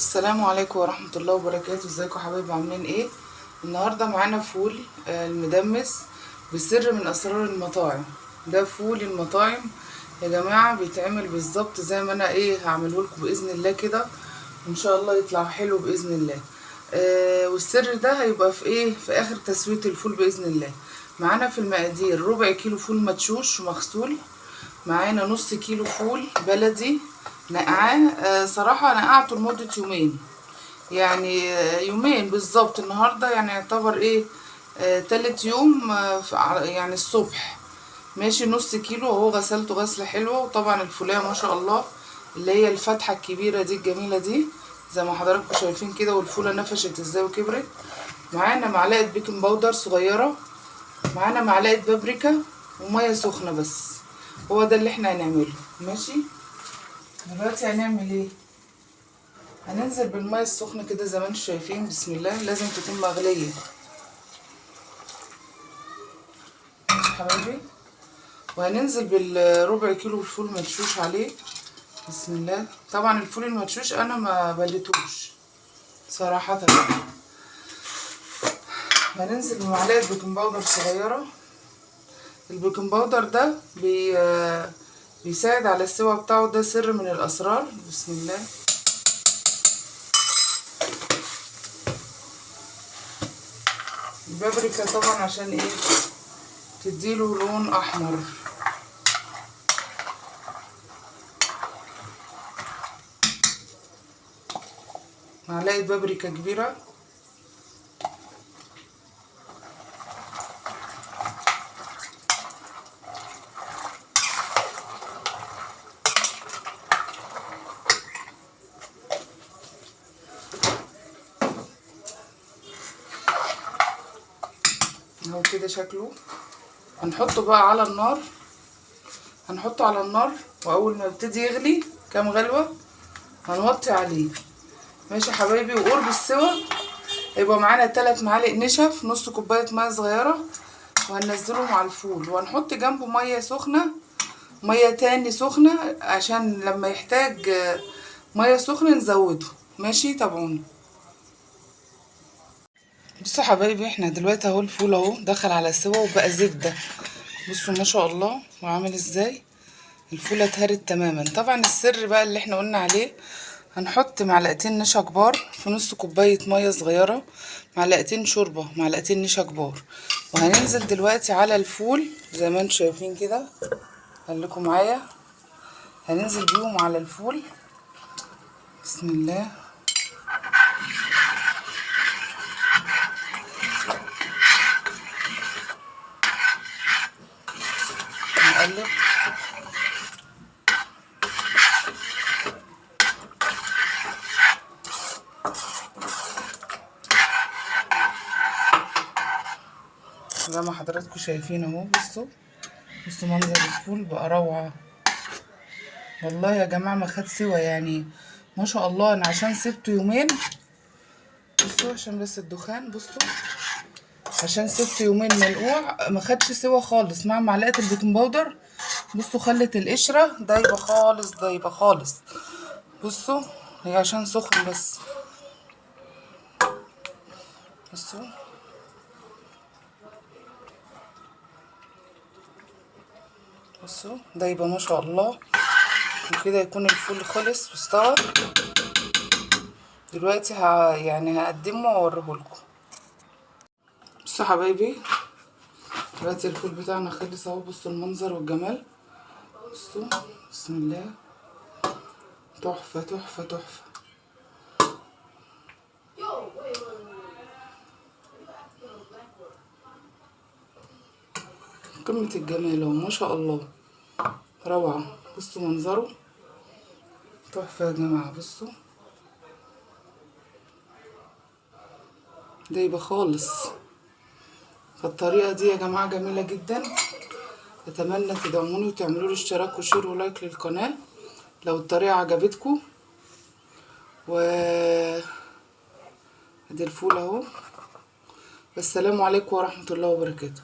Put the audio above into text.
السلام عليكم ورحمة الله وبركاته. ازيكم يا حبايبي، عاملين ايه؟ النهاردة معانا فول المدمس بسر من اسرار المطاعم. ده فول المطاعم يا جماعة، بيتعمل بالظبط زي ما انا هعمله لكم باذن الله كده، وان شاء الله يطلع حلو باذن الله. والسر ده هيبقى في اخر تسوية الفول باذن الله. معانا في المقادير ربع كيلو فول مدشوش ومغسول، معانا نص كيلو فول بلدي نقعاه. صراحة نقعته لمدة يومين، يعني يومين بالظبط. النهاردة يعني يعتبر تالت يوم، يعني الصبح. ماشي، نص كيلو اهو، غسلته غسلة حلوة. وطبعا الفولية ما شاء الله اللي هي الفتحة الكبيرة دي الجميلة دي زي ما حضراتكم شايفين كده، والفولة نفشت ازاي وكبرت. معانا معلقة بيكنج باودر صغيرة، معانا معلقة بابريكا ومية سخنة بس. هو ده اللي احنا هنعمله. ماشي، دلوقتي هنعمل ايه؟ هننزل بالمية السخنة كده زي ما انتم شايفين. بسم الله، لازم تكون مغلية. ماشي حبايبي، وهننزل بالربع كيلو الفول مدشوش عليه. بسم الله. طبعا الفول المدشوش انا ما بلتوش صراحة. هننزل بمعلقة بيكنج باودر صغيرة. البيكنج باودر ده بيساعد على السوا بتاعه، ده سر من الاسرار. بسم الله. البابريكا طبعا عشان تديله لون احمر. معلقه بابريكا كبيره. اهو كده شكله. هنحطه بقى على النار، هنحطه على النار، واول ما يبتدي يغلي كام غلوه هنوطي عليه. ماشي يا حبايبي. وقرب السوا يبقى معانا 3 معالق نشا في نص كوبايه ميه صغيره، وهننزله مع الفول. وهنحط جنبه ميه سخنه، ميه تاني سخنه، عشان لما يحتاج ميه سخنه نزوده. ماشي، تابعوني. بصوا يا حبايبي، احنا دلوقتي اهو الفول اهو دخل على سوا وبقى زبده. بصوا ما شاء الله وعامل ازاي. الفوله اتهرت تماما. طبعا السر بقى اللي احنا قلنا عليه، هنحط معلقتين نشا كبار في نص كوبايه ميه صغيره، معلقتين شوربه، معلقتين نشا كبار. وهننزل دلوقتي على الفول زي ما انتم شايفين كده، خليكم معايا. هننزل بيهم على الفول. بسم الله. نقلب. زي ما حضراتكم شايفين اهو. بصوا منظر الفول بقى روعه والله يا جماعه. ما خد سوا يعني ما شاء الله. انا عشان سبته يومين، بصوا عشان بس الدخان، بصوا عشان سبته يومين منقوع ما خدش سوا خالص مع معلقه البيكنج باودر. بصوا خلت القشره دايبه خالص، دايبه خالص. بصوا هي عشان سخن بس. بصوا بصوا دايبه ما شاء الله. وكده يكون الفول خلص واستوى. دلوقتي يعني هقدمه واوريهولكم. بصوا يا حبايبي، دلوقتي الفول بتاعنا خلص اهو. بصوا المنظر والجمال. بصوا بسم الله، تحفه تحفه تحفه. قمه الجمال اهو ما شاء الله، روعه. بصوا منظره تحفه يا جماعه. بصوا دايبه خالص. فالطريقه دي يا جماعه جميله جدا. اتمنى تدعموني وتعملوا لي اشتراك وشير ولايك للقناه لو الطريقه عجبتكم. ادي الفول اهو. والسلام عليكم ورحمه الله وبركاته.